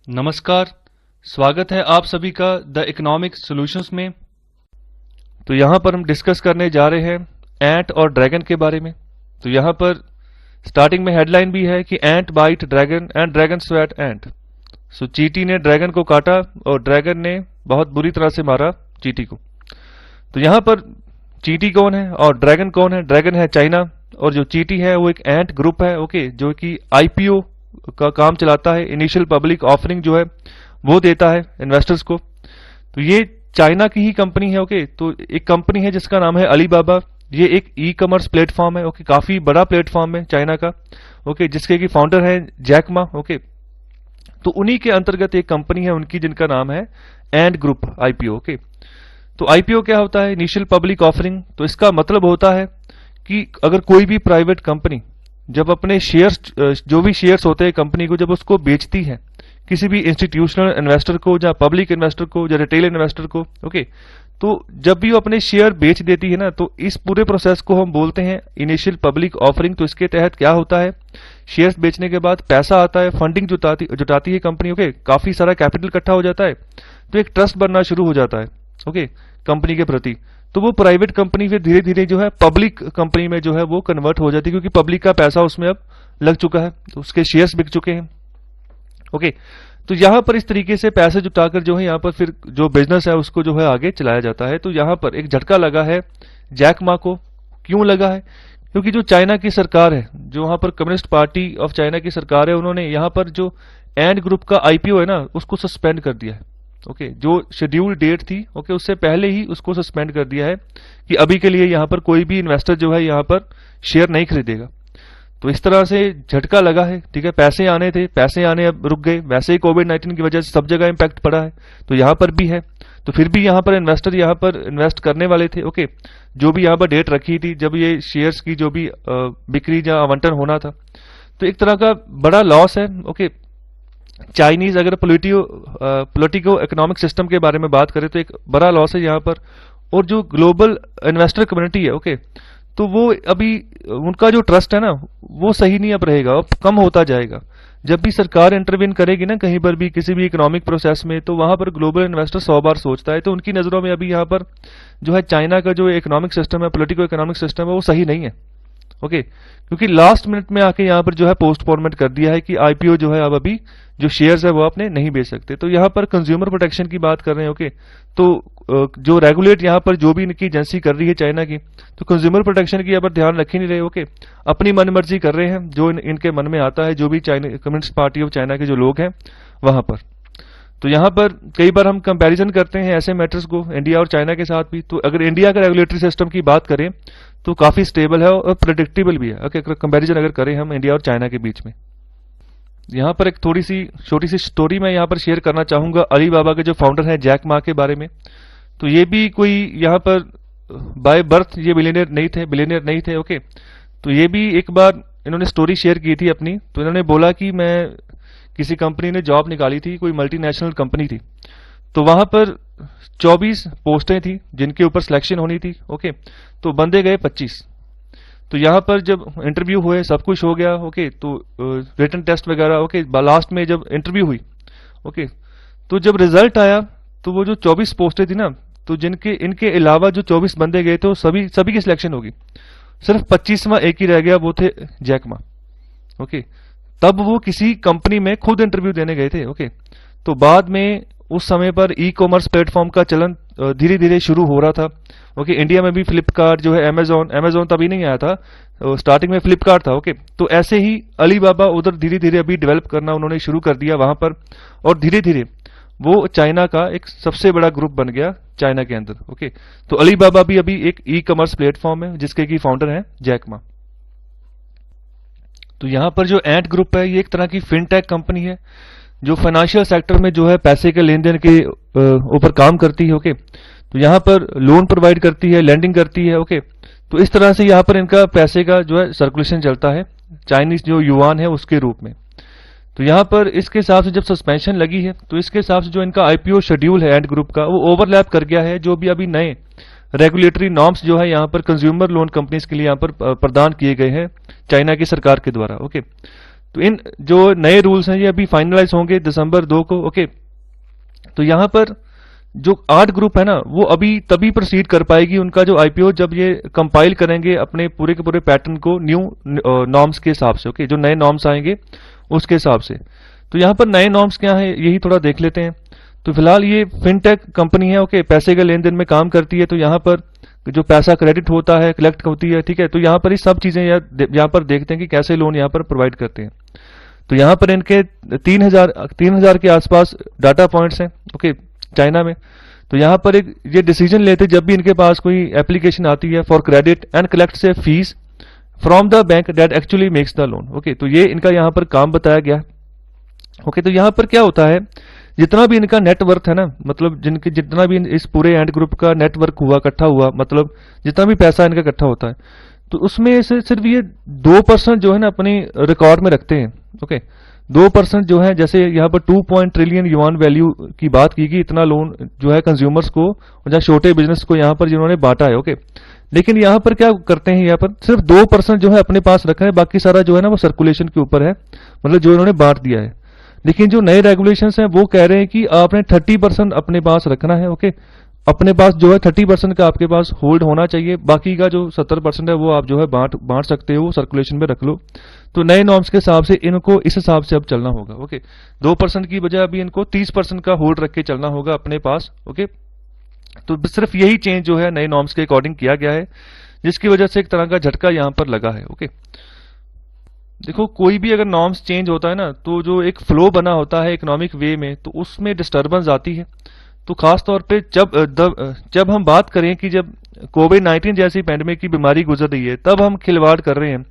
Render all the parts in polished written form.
नमस्कार। स्वागत है आप सभी का द इकोनॉमिक सॉल्यूशंस में। तो यहाँ पर हम डिस्कस करने जा रहे हैं एंट और ड्रैगन के बारे में। तो यहाँ पर स्टार्टिंग में हेडलाइन भी है कि ant bite dragon and dragon sweat ant. So चींटी ने ड्रैगन को काटा और ड्रैगन ने बहुत बुरी तरह से मारा चींटी को। तो यहाँ पर चींटी कौन है और ड्रैगन कौन है? ड्रैगन है चाइना और जो चींटी है वो एक एंट ग्रुप है, ओके, जो कि आईपीओ का काम चलाता है, इनिशियल पब्लिक ऑफरिंग जो है वो देता है इन्वेस्टर्स को। तो ये चाइना की ही कंपनी है, ओके। तो एक कंपनी है जिसका नाम है अलीबाबा। ये एक ई कॉमर्स प्लेटफॉर्म है, ओके, काफी बड़ा प्लेटफॉर्म है चाइना का, ओके, जिसके की फाउंडर है जैक मा, ओके। तो उन्हीं के अंतर्गत एक कंपनी है उनकी जिनका नाम है एंट ग्रुप आईपीओ, ओके। तो आईपीओ क्या होता है? Initial public offering. तो इसका मतलब होता है कि अगर कोई भी प्राइवेट कंपनी जब अपने शेयर्स, जो भी शेयर्स होते हैं कंपनी को, जब उसको बेचती है किसी भी इंस्टीट्यूशनल इन्वेस्टर को या पब्लिक इन्वेस्टर को या रिटेल इन्वेस्टर को, ओके, तो जब भी वो अपने शेयर बेच देती है ना, तो इस पूरे प्रोसेस को हम बोलते हैं इनिशियल पब्लिक ऑफरिंग। तो इसके तहत क्या होता है? शेयर्स बेचने के बाद पैसा आता है, फंडिंग जुटाती है कंपनी, ओके, काफी सारा कैपिटल इकट्ठा हो जाता है, तो एक ट्रस्ट बनना शुरू हो जाता है, ओके, कंपनी के प्रति। तो वो प्राइवेट कंपनी फिर धीरे धीरे जो है पब्लिक कंपनी में जो है वो कन्वर्ट हो जाती है, क्योंकि पब्लिक का पैसा उसमें अब लग चुका है, तो उसके शेयर्स बिक चुके हैं, ओके। तो यहां पर इस तरीके से पैसे जुटाकर जो है यहाँ पर फिर जो बिजनेस है उसको जो है आगे चलाया जाता है। तो यहाँ पर एक झटका लगा है जैक मा को। क्यों लगा है? क्योंकि जो चाइना की सरकार है, जो वहां पर कम्युनिस्ट पार्टी ऑफ चाइना की सरकार है, उन्होंने यहाँ पर जो एंट ग्रुप का आईपीओ है ना उसको सस्पेंड कर दिया है, ओके। जो शेड्यूल डेट थी, ओके, उससे पहले ही उसको सस्पेंड कर दिया है कि अभी के लिए यहाँ पर कोई भी इन्वेस्टर जो है यहाँ पर शेयर नहीं खरीदेगा। तो इस तरह से झटका लगा है, ठीक है। पैसे आने थे, पैसे आने अब रुक गए। वैसे ही कोविड-19 की वजह से सब जगह इंपैक्ट पड़ा है, तो यहाँ पर भी है। तो फिर भी यहाँ पर इन्वेस्टर यहाँ पर इन्वेस्ट करने वाले थे, ओके, जो भी यहाँ पर डेट रखी थी जब ये शेयर्स की जो भी बिक्री या आवंटन होना था। तो एक तरह का बड़ा लॉस है, ओके। चाइनीज अगर पॉलिटिको इकोनॉमिक सिस्टम के बारे में बात करें तो एक बड़ा लॉस है यहाँ पर। और जो ग्लोबल इन्वेस्टर कम्युनिटी है, ओके, तो वो अभी उनका जो ट्रस्ट है ना वो सही नहीं अब रहेगा, अब कम होता जाएगा। जब भी सरकार इंटरवीन करेगी ना कहीं पर भी किसी भी इकोनॉमिक प्रोसेस में, तो वहां पर ग्लोबल इन्वेस्टर 100 बार सोचता है। तो उनकी नजरों में अभी यहाँ पर जो है चाइना का जो इकोनॉमिक सिस्टम है, पॉलिटिको इकोनॉमिक सिस्टम है, वो सही नहीं है, ओके। क्योंकि लास्ट मिनट में आके यहाँ पर जो है पोस्टपोनमेंट कर दिया है कि आईपीओ जो है अब अभी जो शेयर्स है वो आपने नहीं बेच सकते। तो यहाँ पर कंज्यूमर प्रोटेक्शन की बात कर रहे हैं, ओके। तो जो रेगुलेट यहाँ पर जो भी इनकी एजेंसी कर रही है चाइना की, तो कंज्यूमर प्रोटेक्शन की यहाँ पर ध्यान रख ही नहीं रहे, ओके। अपनी मनमर्जी कर रहे हैं जो इनके मन में आता है, जो भी China communist party of China के जो लोग हैं वहां पर। तो यहाँ पर कई बार हम कंपैरिजन करते हैं ऐसे मैटर्स को इंडिया और चाइना के साथ भी। तो अगर इंडिया का रेगुलेटरी सिस्टम की बात करें तो काफी स्टेबल है और प्रेडिक्टेबल भी है, ओके, कंपैरिजन अगर करें हम इंडिया और चाइना के बीच में। यहाँ पर एक थोड़ी सी छोटी सी स्टोरी मैं यहाँ पर शेयर करना चाहूंगा अलीबाबा के जो फाउंडर हैं जैक मा के बारे में। तो ये भी कोई यहाँ पर बाय बर्थ ये बिलियनियर नहीं थे, ओके। तो ये भी एक बार इन्होंने स्टोरी शेयर की थी अपनी। तो इन्होंने बोला कि मैं किसी कंपनी ने जॉब निकाली थी, कोई मल्टीनेशनल कंपनी थी, तो वहां पर 24 पोस्टें थी जिनके ऊपर सिलेक्शन होनी थी, ओके। तो बंदे गए 25। तो यहाँ पर जब इंटरव्यू हुए सब कुछ हो गया, ओके, तो रिटन टेस्ट वगैरह, ओके, लास्ट में जब इंटरव्यू हुई, ओके, तो जब रिजल्ट आया तो वो जो 24 पोस्टें थी ना, तो जिनके इनके अलावा जो 24 बंदे गए थे वो सभी की सिलेक्शन होगी। सिर्फ 25वां एक ही रह गया, वो थे जैक मा, ओके। तब वो किसी कंपनी में खुद इंटरव्यू देने गए थे, ओके। तो बाद में उस समय पर ई कॉमर्स प्लेटफॉर्म का चलन धीरे धीरे शुरू हो रहा था, ओके। इंडिया में भी फ्लिपकार्ट जो है, अमेजोन तभी नहीं आया था, स्टार्टिंग में फ्लिपकार्ट था, ओके। तो ऐसे ही अलीबाबा उधर धीरे धीरे अभी डेवलप करना उन्होंने शुरू कर दिया वहां पर, और धीरे धीरे वो चाइना का एक सबसे बड़ा ग्रुप बन गया चाइना के अंदर, ओके। तो अलीबाबा भी अभी एक ई कॉमर्स प्लेटफॉर्म है जिसके की फाउंडर है जैक मा। तो यहाँ पर जो एंट ग्रुप है ये एक तरह की फिनटेक कंपनी है जो फाइनेंशियल सेक्टर में जो है पैसे के लेन देन के ऊपर काम करती है, ओके। तो यहाँ पर लोन प्रोवाइड करती है, लैंडिंग करती है, ओके। तो इस तरह से यहाँ पर इनका पैसे का जो है सर्कुलेशन चलता है चाइनीज जो युआन है उसके रूप में। तो यहाँ पर इसके हिसाब से जब सस्पेंशन लगी है तो इसके हिसाब से जो इनका आईपीओ शेड्यूल है एंट ग्रुप का वो ओवरलैप कर गया है जो भी अभी नए रेगुलेटरी नॉर्म्स जो है यहाँ पर कंज्यूमर लोन कंपनीज के लिए यहाँ पर प्रदान किए गए हैं चाइना की सरकार के द्वारा, ओके। तो इन जो नए रूल्स हैं ये अभी फाइनलाइज होंगे दिसंबर 2 को। ओके, तो यहां पर जो 8 ग्रुप है ना वो अभी तभी प्रोसीड कर पाएगी उनका जो आईपीओ जब ये कंपाइल करेंगे अपने पूरे के पूरे पैटर्न को न्यू नॉर्म्स के हिसाब से। ओके, जो नए नॉर्म्स आएंगे उसके हिसाब से। तो यहाँ पर नए नॉर्म्स क्या है यही थोड़ा देख लेते हैं। तो फिलहाल ये फिनटेक कंपनी है। ओके, पैसे के लेन देन में काम करती है। तो यहाँ पर जो पैसा क्रेडिट होता है कलेक्ट होती है, ठीक है। तो यहाँ पर ये सब चीजें यहाँ पर देखते हैं कि कैसे लोन यहाँ पर प्रोवाइड करते हैं। तो यहाँ पर इनके 3000 के आसपास डाटा पॉइंट्स हैं। ओके, चाइना में। तो यहाँ पर एक ये डिसीजन लेते जब भी इनके पास कोई एप्लीकेशन आती है फॉर क्रेडिट एंड कलेक्ट से fees from the bank that actually makes the loan. Okay, तो ये इनका यहाँ पर काम बताया गया। ओके, तो यहाँ पर क्या होता है जितना भी इनका नेटवर्क है ना, मतलब जितना भी इस पूरे एंड ग्रुप का नेटवर्क हुआ इकट्ठा हुआ, मतलब जितना भी पैसा इनका इकट्ठा होता है, तो उसमें से सिर्फ ये 2% जो है ना अपनी रिकॉर्ड में रखते हैं। ओके, 2% जो है, जैसे यहाँ पर 2 ट्रिलियन युआन वैल्यू की बात की गई, इतना लोन जो है कंज्यूमर्स को या छोटे बिजनेस को यहाँ पर जिन्होंने बांटा है। ओके, लेकिन यहाँ पर क्या करते हैं, यहाँ पर सिर्फ 2% जो है अपने पास रख रहे हैं, बाकी सारा जो है ना वो सर्कुलेशन के ऊपर है, मतलब जो इन्होंने बांट दिया है। लेकिन जो नए रेगुलेशंस हैं वो कह रहे हैं कि आपने 30% अपने पास रखना है। ओके, अपने पास जो है 30% का आपके पास होल्ड होना चाहिए, बाकी का जो 70% है वो आप जो है बांट सकते हो, सर्कुलेशन में रख लो। तो नए नॉर्म्स के हिसाब से इनको इस हिसाब से अब चलना होगा। ओके, 2% की बजाय अभी इनको 30% का होल्ड रख के चलना होगा अपने पास। ओके, तो सिर्फ यही चेंज जो है नए नॉर्म्स के अकॉर्डिंग किया गया है, जिसकी वजह से एक तरह का झटका यहां पर लगा है। ओके, देखो कोई भी अगर नॉर्म्स चेंज होता है ना, तो जो एक फ्लो बना होता है इकोनॉमिक वे में, तो उसमें डिस्टर्बेंस आती है। तो खास तौर पे जब हम बात करें कि जब कोविड-19 जैसी पैंडेमिक की बीमारी गुजर रही है, तब हम खिलवाड़ कर रहे हैं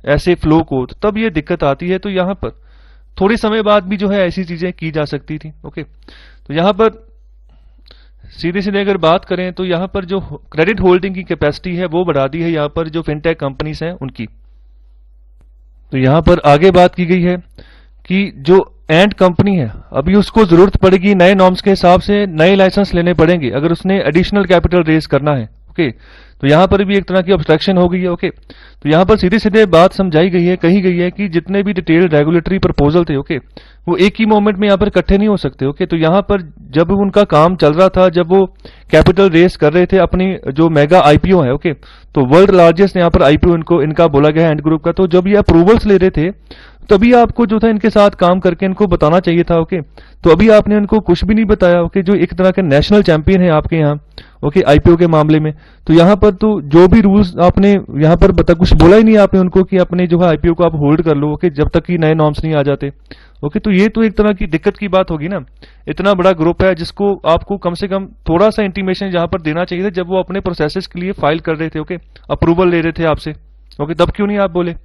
ऐसे फ्लो को, तो तब ये दिक्कत आती है। तो यहाँ पर थोड़ी समय बाद भी जो है ऐसी चीजें की जा सकती थी। ओके, तो यहाँ पर सीधे सीधे अगर बात करें तो यहाँ पर जो क्रेडिट होल्डिंग की कैपेसिटी है वो बढ़ा दी है यहाँ पर जो फिनटेक कंपनीज हैं उनकी। तो यहाँ पर आगे बात की गई है कि जो एंड कंपनी है अभी उसको जरूरत पड़ेगी नए नॉर्म्स के हिसाब से नए लाइसेंस लेने पड़ेंगे अगर उसने एडिशनल कैपिटल रेज करना है। ओके, तो यहाँ पर भी एक तरह की ऑब्स्ट्रक्शन हो गई है। ओके, तो यहाँ पर सीधे सीधे बात समझाई गई है, कही गई है कि जितने भी डिटेल्ड रेगुलेटरी प्रपोजल थे, ओके, वो एक ही मोमेंट में यहाँ पर इकट्ठे नहीं हो सकते। ओके, तो यहाँ पर जब उनका काम चल रहा था, जब वो कैपिटल रेस कर रहे थे अपनी जो मेगा आईपीओ है, ओके, तो वर्ल्ड लार्जेस्ट यहाँ पर आईपीओ इनका बोला गया है एंड ग्रुप का, तो जब ये अप्रूवल्स ले रहे थे तभी आपको जो था इनके साथ काम करके इनको बताना चाहिए था। ओके, तो अभी आपने उनको कुछ भी नहीं बताया। ओके, जो एक तरह के नेशनल चैंपियन है आपके यहाँ, ओके, आईपीओ के मामले में, तो यहाँ पर तो जो भी रूल्स आपने यहाँ पर कुछ बोला ही नहीं आपने उनको कि अपने जो है आईपीओ को आप होल्ड कर लो। ओके, जब तक कि नए नॉर्म्स नहीं आ जाते। ओके, तो ये तो एक तरह की दिक्कत की बात होगी ना। इतना बड़ा ग्रुप है जिसको आपको कम से कम थोड़ा सा इंटीमेशन यहाँ पर देना चाहिए था जब वो अपने प्रोसेसेस के लिए फाइल कर रहे थे। ओके, अप्रूवल ले रहे थे आपसे। ओके, तब क्यों नहीं आप बोले।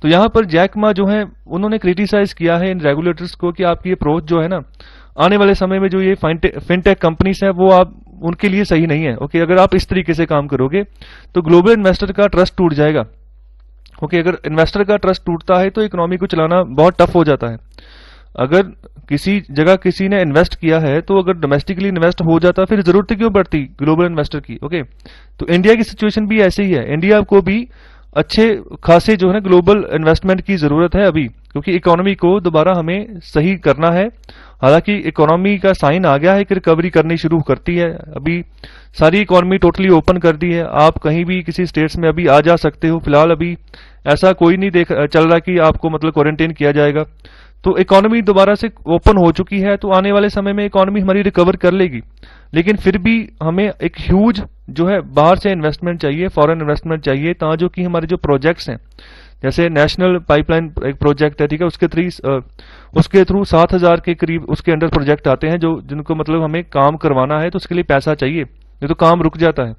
तो यहाँ पर जैकमा जो है उन्होंने क्रिटिसाइज किया है इन रेगुलेटर्स को कि आपकी अप्रोच जो है ना आने वाले समय में जो ये फिनटेक कंपनीज है वो आप उनके लिए सही नहीं है। ओके, अगर आप इस तरीके से काम करोगे तो ग्लोबल इन्वेस्टर का ट्रस्ट टूट जाएगा। ओके, अगर इन्वेस्टर का ट्रस्ट टूटता है तो इकोनॉमी को चलाना बहुत टफ हो जाता है। अगर किसी जगह किसी ने इन्वेस्ट किया है तो अगर डोमेस्टिकली इन्वेस्ट हो जाता फिर जरूरत क्यों पड़ती ग्लोबल इन्वेस्टर की। ओके, तो इंडिया की सिचुएशन भी ऐसे ही है। इंडिया को भी अच्छे खासे जो है ना ग्लोबल इन्वेस्टमेंट की जरूरत है अभी, क्योंकि इकोनॉमी को दोबारा हमें सही करना है। हालांकि इकोनॉमी का साइन आ गया है कि रिकवरी करनी शुरू करती है। अभी सारी इकोनॉमी टोटली ओपन कर दी है, आप कहीं भी किसी स्टेट्स में अभी आ जा सकते हो। फिलहाल अभी ऐसा कोई नहीं चल रहा कि आपको मतलब क्वारंटाइन किया जाएगा। तो इकोनॉमी दोबारा से ओपन हो चुकी है, तो आने वाले समय में इकोनॉमी हमारी रिकवर कर लेगी। लेकिन फिर भी हमें एक ह्यूज जो है बाहर से इन्वेस्टमेंट चाहिए, फॉरेन इन्वेस्टमेंट चाहिए, ताकि कि हमारे जो प्रोजेक्ट्स हैं, जैसे नेशनल पाइपलाइन एक प्रोजेक्ट है, ठीक है, उसके थ्रू 7000 के करीब उसके अंडर प्रोजेक्ट आते हैं जो जिनको मतलब हमें काम करवाना है, तो उसके लिए पैसा चाहिए, नहीं तो काम रुक जाता है।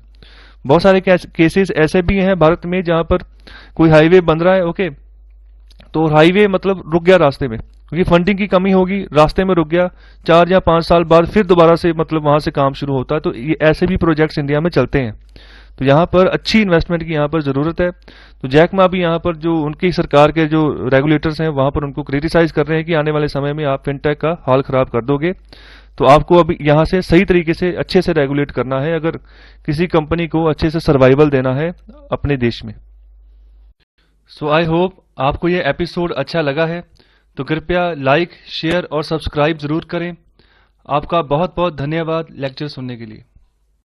बहुत सारे केसेस ऐसे भी हैं भारत में जहां पर कोई हाईवे बन रहा है, ओके, तो हाईवे मतलब रुक गया रास्ते में, क्योंकि फंडिंग की कमी होगी, रास्ते में रुक गया, 4 या 5 साल बाद फिर दोबारा से मतलब वहां से काम शुरू होता है। तो ये ऐसे भी प्रोजेक्ट्स इंडिया में चलते हैं। तो यहाँ पर अच्छी इन्वेस्टमेंट की यहाँ पर जरूरत है। तो जैकमा भी यहाँ पर जो उनकी सरकार के जो रेगुलेटर्स हैं वहां पर उनको क्रिटिसाइज कर रहे हैं कि आने वाले समय में आप फिनटेक का हाल खराब कर दोगे, तो आपको अभी यहाँ से सही तरीके से अच्छे से रेगुलेट करना है अगर किसी कंपनी को अच्छे से सर्वाइवल देना है अपने देश में। सो आई होप आपको ये एपिसोड अच्छा लगा है तो कृपया लाइक, शेयर और सब्सक्राइब ज़रूर करें। आपका बहुत बहुत धन्यवाद लेक्चर सुनने के लिए।